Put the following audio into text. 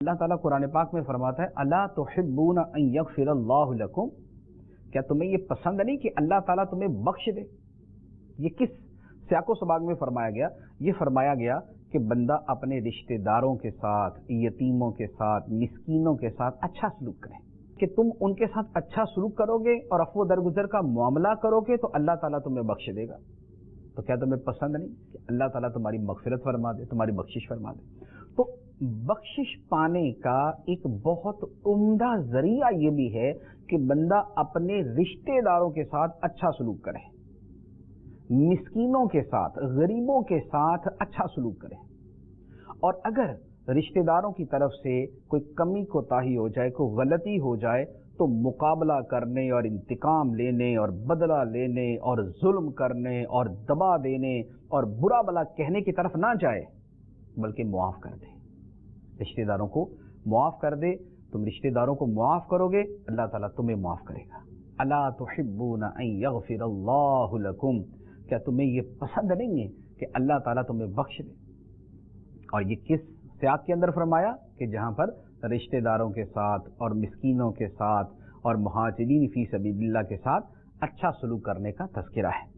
اللہ تعالیٰ قرآن پاک میں فرماتا ہے الا تحبون ان یغفر اللہ لکم، کیا تمہیں یہ پسند نہیں کہ اللہ تعالیٰ تمہیں بخش دے؟ یہ کس سیاق و سباق میں فرمایا گیا؟ یہ فرمایا گیا کہ بندہ اپنے رشتہ داروں کے ساتھ، یتیموں کے ساتھ، مسکینوں کے ساتھ اچھا سلوک کرے، کہ تم ان کے ساتھ اچھا سلوک کرو گے اور عفو درگزر کا معاملہ کرو گے تو اللہ تعالیٰ تمہیں بخش دے گا۔ تو کیا تمہیں پسند نہیں کہ اللہ تعالیٰ تمہاری مغفرت فرما دے، تمہاری بخشش فرما دے؟ تو بخشش پانے کا ایک بہت عمدہ ذریعہ یہ بھی ہے کہ بندہ اپنے رشتہ داروں کے ساتھ اچھا سلوک کرے، مسکینوں کے ساتھ، غریبوں کے ساتھ اچھا سلوک کرے، اور اگر رشتہ داروں کی طرف سے کوئی کمی کوتاہی ہو جائے، کوئی غلطی ہو جائے تو مقابلہ کرنے اور انتقام لینے اور بدلہ لینے اور ظلم کرنے اور دبا دینے اور برا بلا کہنے کی طرف نہ جائے، بلکہ معاف کر دے، رشتہ داروں کو معاف کر دے۔ تم رشتہ داروں کو معاف کرو گے، اللہ تعالیٰ تمہیں معاف کرے گا۔ الا تحبون ان یغفر اللہ لکم، کیا تمہیں یہ پسند نہیں ہے کہ اللہ تعالیٰ تمہیں بخش دے؟ اور یہ کس سیاق کے اندر فرمایا؟ کہ جہاں پر رشتہ داروں کے ساتھ اور مسکینوں کے ساتھ اور مہاجرین فی سبیل اللہ کے ساتھ اچھا سلوک کرنے کا تذکرہ ہے۔